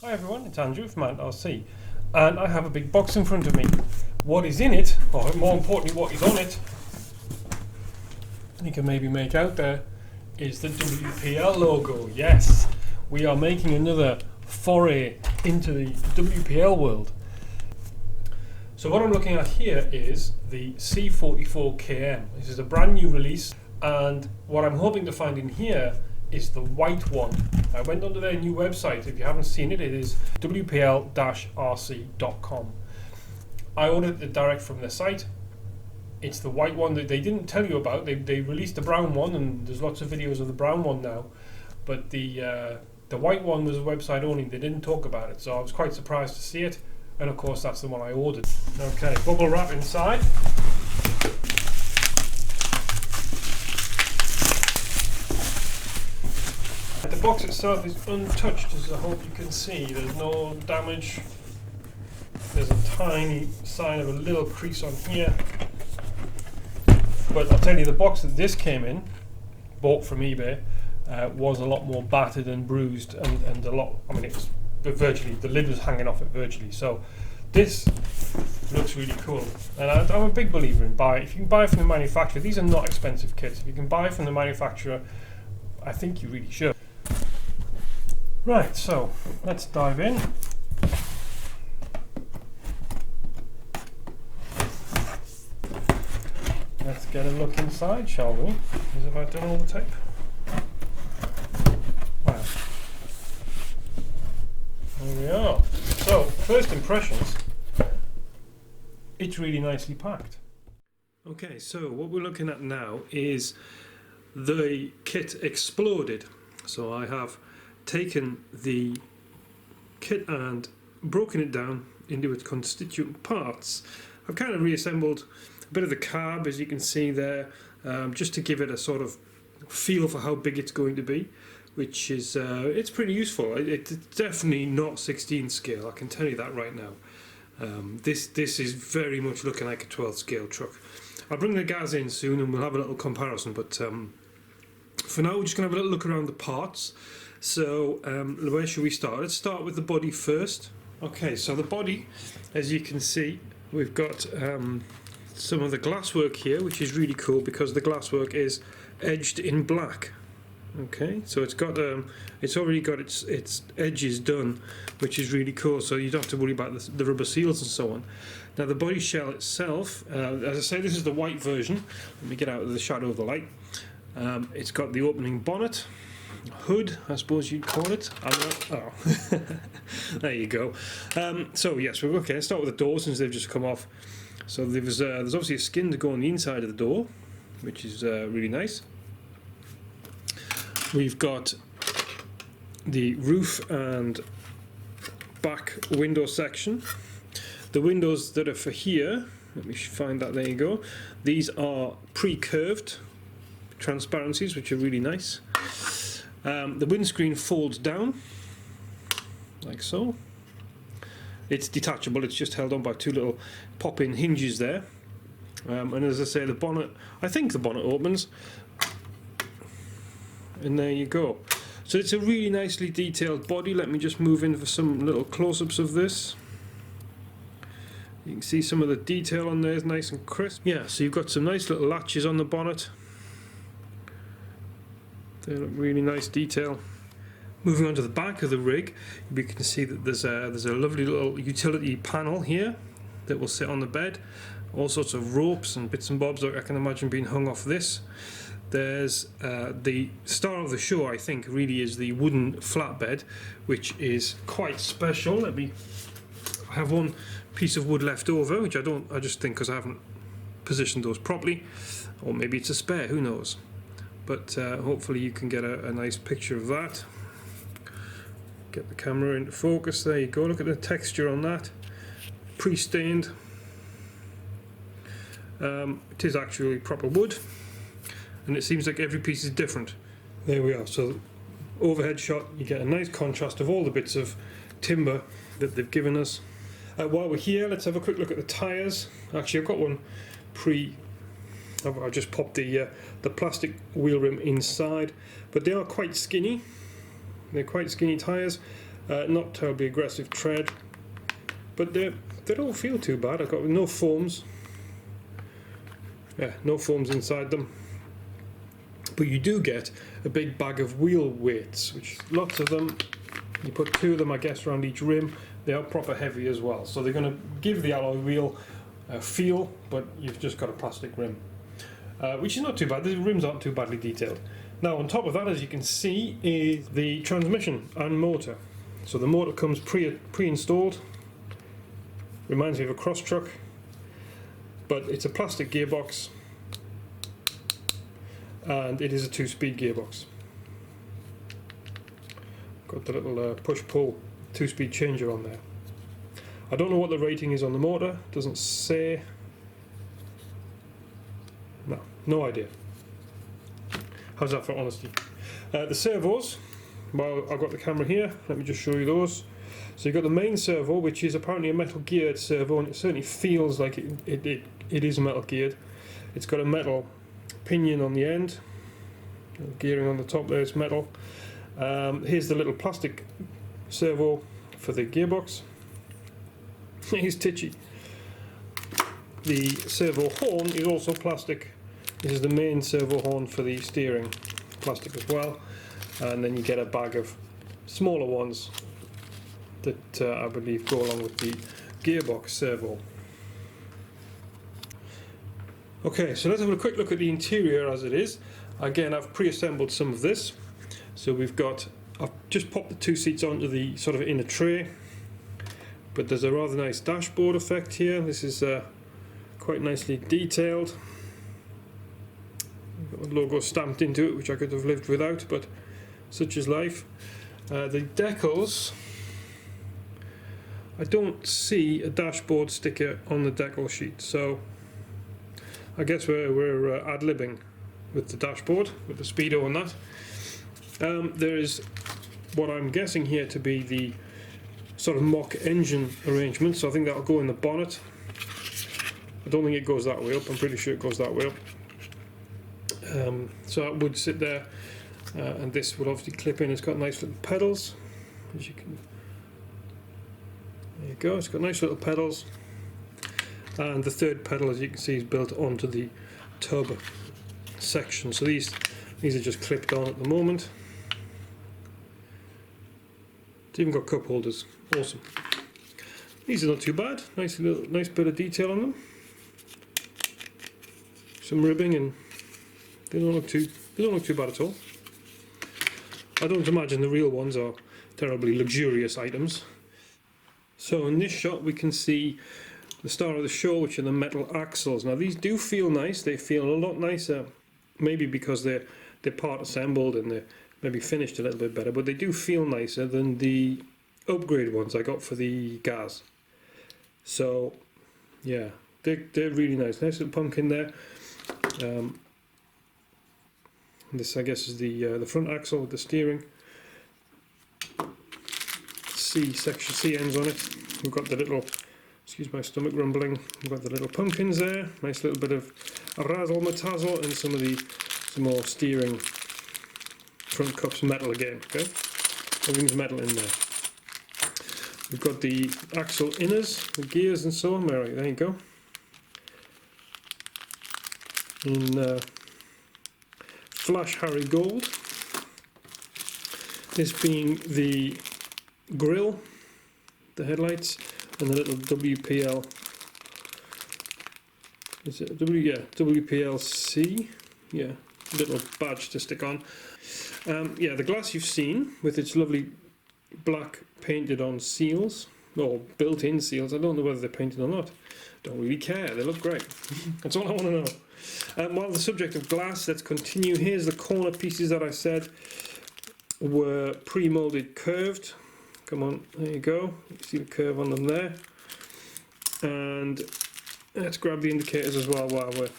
Hi everyone, it's Andrew from wpl-c, and I have a big box in front of me. What is in it, or more importantly what is on it, you can maybe make out there, is the WPL logo. Yes, we are making another foray into the WPL world. So what I'm looking at here is the C44 KM. This is a brand new release, and what I'm hoping to find in here is the white one. I went onto their new website. If you haven't seen it, it is wpl-rc.com. I ordered it direct from their site. It's the white one that they didn't tell you about. They released the brown one, and there's lots of videos of the brown one now, but the white one was a website only. They didn't talk about it, so I was quite surprised to see it, and of course that's the one I ordered. Okay, bubble wrap inside. The box itself is untouched, as I hope you can see. There's no damage. There's a tiny sign of a little crease on here. But I'll tell you, the box that this came in, bought from eBay, was a lot more battered and bruised, and a lot, I mean, it was virtually, the lid was hanging off it virtually. So this looks really cool. And I'm a big believer in if you can buy from the manufacturer, these are not expensive kits. If you can buy from the manufacturer, I think you really should. Right, so let's dive in. Let's get a look inside, shall we? Have I done all the tape? Wow. There we are. So, first impressions, it's really nicely packed. Okay, so what we're looking at now is the kit exploded. So I have taken the kit and broken it down into its constituent parts. I've kind of reassembled a bit of the carb, as you can see there, just to give it a sort of feel for how big it's going to be, which is it's pretty useful. It's definitely not 16 scale, I can tell you that right now. This is very much looking like a 12 scale truck. I'll bring the guys in soon and we'll have a little comparison, but for now we're just going to have a little look around the parts. So where should we start? Let's start with the body first. Okay, so the body, as you can see, we've got some of the glasswork here, which is really cool because the glasswork is edged in black. Okay, so it's got it's already got its edges done, which is really cool, so you don't have to worry about the rubber seals and so on. Now the body shell itself, as I say, this is the white version. Let me get out of the shadow of the light. It's got the opening bonnet, hood, I suppose you'd call it. Oh, there you go. So yes, we're okay. Let's start with the door since they've just come off. So there's obviously a skin to go on the inside of the door, which is really nice. We've got the roof and back window section. The windows that are for here, let me find that, there you go. These are pre-curved transparencies, which are really nice. The windscreen folds down like so. It's detachable, it's just held on by two little pop-in hinges there. And as I say, the bonnet, I think the bonnet opens, and there you go. So it's a really nicely detailed body. Let me just move in for some little close-ups of this. You can see some of the detail on there is nice and crisp. Yeah, so you've got some nice little latches on the bonnet. They look really nice detail. Moving on to the back of the rig, you can see that there's a lovely little utility panel here that will sit on the bed. All sorts of ropes and bits and bobs that I can imagine being hung off this. There's the star of the show, I think, really is the wooden flatbed, which is quite special. I have one piece of wood left over, which I just think because I haven't positioned those properly, or maybe it's a spare, who knows. But hopefully you can get a nice picture of that. Get the camera into focus, there you go, look at the texture on that. Pre-stained. It is actually proper wood, and it seems like every piece is different. There we are, so overhead shot, you get a nice contrast of all the bits of timber that they've given us. While we're here, let's have a quick look at the tyres. Actually, I've got one I've just popped the plastic wheel rim inside, but they are quite skinny. They're quite skinny tyres. Not terribly aggressive tread, but they don't feel too bad. I've got no foams. Yeah, no foams inside them. But you do get a big bag of wheel weights, which lots of them. You put 2 of them, I guess, around each rim. They are proper heavy as well, so they're going to give the alloy wheel a feel, but you've just got a plastic rim, which is not too bad. The rims aren't too badly detailed. Now, on top of that, as you can see, is the transmission and motor. So the motor comes pre-installed. Reminds me of a cross truck, but it's a plastic gearbox, and it is a 2-speed gearbox. Got the little push-pull 2-speed changer on there. I don't know what the rating is on the motor, doesn't say. No idea. How's that for honesty? The servos, well, I've got the camera here, let me just show you those. So you've got the main servo, which is apparently a metal geared servo, and it certainly feels like it is metal geared. It's got a metal pinion on the end, gearing on the top there is metal. Here's the little plastic servo for the gearbox. He's titchy. The servo horn is also plastic. This is the main servo horn for the steering, plastic as well. And then you get a bag of smaller ones that I believe go along with the gearbox servo. Okay, so let's have a quick look at the interior as it is. Again, I've pre-assembled some of this. So I've just popped the 2 seats onto the sort of inner tray, but there's a rather nice dashboard effect here. This is quite nicely detailed. Got the logo stamped into it, which I could have lived without, but such is life. The decals, I don't see a dashboard sticker on the decal sheet, so I guess we're ad-libbing with the dashboard, with the speedo and that. There is what I'm guessing here to be the sort of mock engine arrangement, so I think that'll go in the bonnet. I don't think it goes that way up, I'm pretty sure it goes that way up. So it would sit there, and this would obviously clip in. It's got nice little pedals, as you can. There you go, it's got nice little pedals, and the third pedal, as you can see, is built onto the tub section. So these are just clipped on at the moment. It's even got cup holders. Awesome. These are not too bad. Nice bit of detail on them. Some ribbing, and they don't look too bad at all. I don't imagine the real ones are terribly luxurious items. So in this shot we can see the star of the show, which are the metal axles. Now these do feel nice. They feel a lot nicer, maybe because they're part assembled and they're maybe finished a little bit better, but they do feel nicer than the upgrade ones I got for the gas. So yeah, they're really nice. Nice little pumpkin there. This, I guess, is the front axle with the steering. C ends on it. We've got the little, excuse my stomach rumbling, we've got the little pumpkins there. Nice little bit of razzle-matazzle, and some more steering front cups, metal again. Okay, everything's metal in there. We've got the axle inners, the gears and so on. Right, there you go. In Flash Harry Gold. This being the grille, the headlights, and the little WPL. Is it wpl-c? Yeah, little badge to stick on. Yeah, the glass you've seen with its lovely black painted on seals, or built-in seals. I don't know whether they're painted or not. Don't really care, they look great. That's all I want to know. While the subject of glass, let's continue. Here's the corner pieces that I said were pre-molded curved. Come on, there you go. You see the curve on them there. And let's grab the indicators as well while we're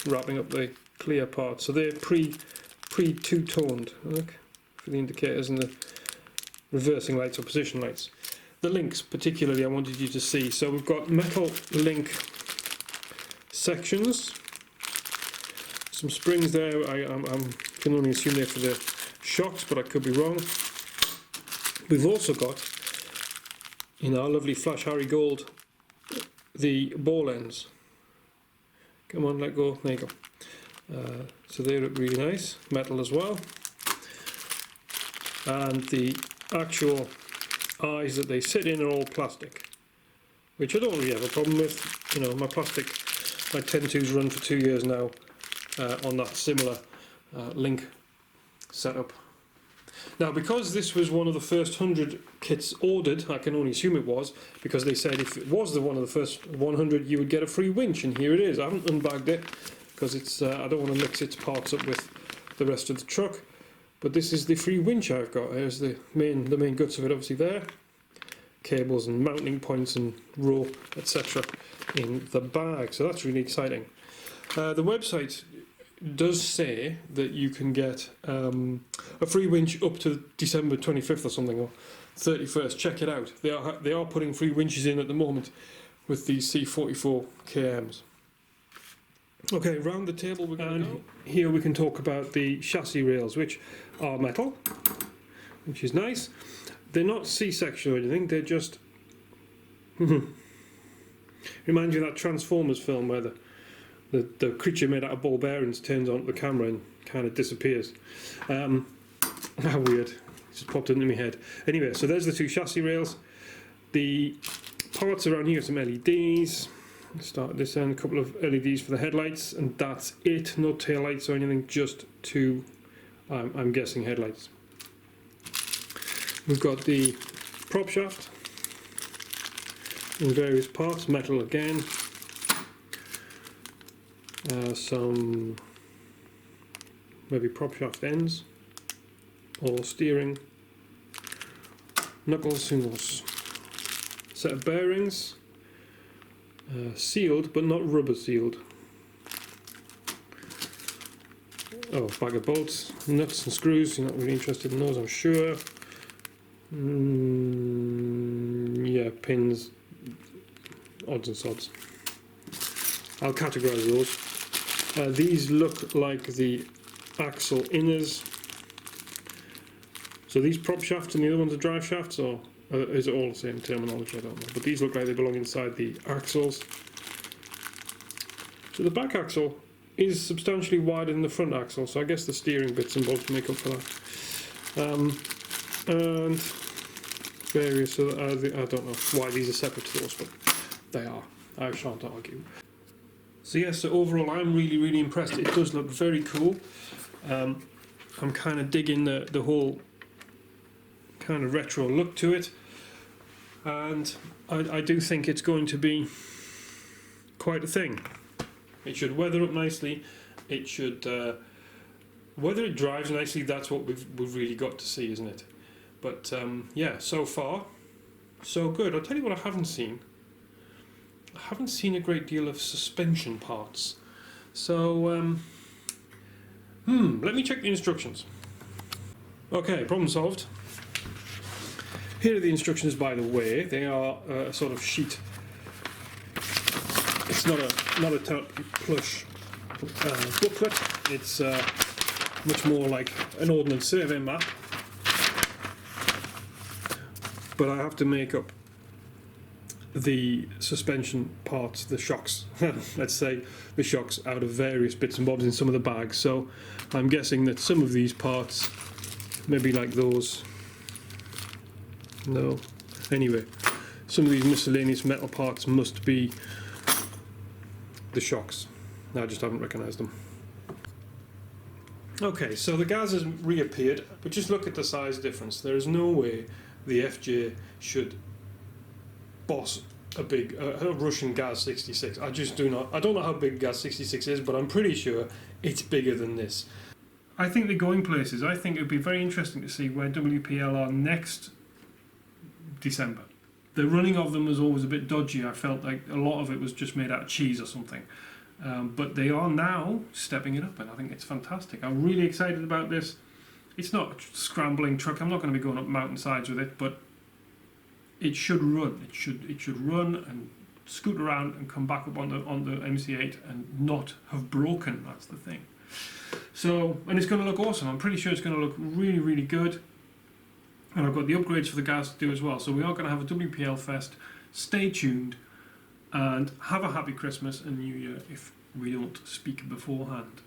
wrapping up the clear part. So they're pre-two-toned, look, for the indicators and the reversing lights or position lights. The links particularly I wanted you to see. So we've got metal link sections, some springs there. I can only assume they're for the shocks, but I could be wrong. We've also got, in our lovely Flash Harry Gold, the ball ends. Come on, let go. There you go. So they look really nice. Metal as well. And the actual eyes that they sit in are all plastic, which I don't really have a problem with. You know, my 10-2's run for 2 years now on that similar link setup. Now, because this was one of the first 100 kits ordered, I can only assume it was, because they said if it was one of the first 100 you would get a free winch, and here it is. I haven't unbagged it because it's I don't want to mix its parts up with the rest of the truck, but this is the free winch I've got. There's the main guts of it, obviously there, cables and mounting points and rope, etc. in the bag, so that's really exciting. The website does say that you can get a free winch up to December 25th or something, or 31st. Check it out. They are putting free winches in at the moment with these C44 KMs. Okay, round the table we're going to go. Here we can talk about the chassis rails, which are metal, which is nice. They're not C-section or anything, they're just remind you of that Transformers film where the creature made out of ball bearings turns on the camera and kind of disappears. How weird. It just popped into my head. Anyway, so there's the two chassis rails. The parts around here are some LEDs. Start at this end, a couple of LEDs for the headlights, and that's it. No tail lights or anything, just two, I'm guessing, headlights. We've got the prop shaft in various parts, metal again. Some maybe prop shaft ends or steering, knuckles, who knows. Set of bearings, sealed but not rubber sealed. Oh, bag of bolts, nuts and screws. You're not really interested in those, I'm sure. Yeah, pins, odds and sods. I'll categorise those. These look like the axle inners. So these prop shafts and the other ones are drive shafts, or is it all the same terminology? I don't know. But these look like they belong inside the axles. So the back axle is substantially wider than the front axle, so I guess the steering bits and bobs make up for that. And various other, I don't know why these are separate to those, but they are. I shan't argue. So yes, so overall I'm really impressed. It does look very cool. I'm kind of digging the whole kind of retro look to it, and I do think it's going to be quite a thing. It should weather up nicely. It should whether it drives nicely, that's what we've really got to see, isn't it? But yeah, so far so good. I'll tell you what I haven't seen. I haven't seen a great deal of suspension parts. So let me check the instructions. Okay, problem solved. Here are the instructions, by the way. They are a sort of sheet. It's not a plush booklet. It's much more like an ordnance survey map. But I have to make up the suspension parts, the shocks, let's say the shocks, out of various bits and bobs in some of the bags. So I'm guessing that some of these parts, maybe like those, no, anyway, some of these miscellaneous metal parts must be the shocks. I just haven't recognised them. Okay, so the gas has reappeared, but just look at the size difference. There is no way the FJ should boss a big a Russian Gaz 66. I just do not. I don't know how big Gaz 66 is, but I'm pretty sure it's bigger than this. I think they're going places. I think it would be very interesting to see where WPL are next December. The running of them was always a bit dodgy. I felt like a lot of it was just made out of cheese or something. But they are now stepping it up, and I think it's fantastic. I'm really excited about this. It's not a scrambling truck. I'm not going to be going up mountainsides with it, but it should run. It should run and scoot around and come back up on the MC8 and not have broken. That's the thing. So, and it's going to look awesome. I'm pretty sure it's going to look really good. and I've got the upgrades for the gas to do as well. So we are going to have a WPL Fest. Stay tuned and have a happy Christmas and New Year if we don't speak beforehand.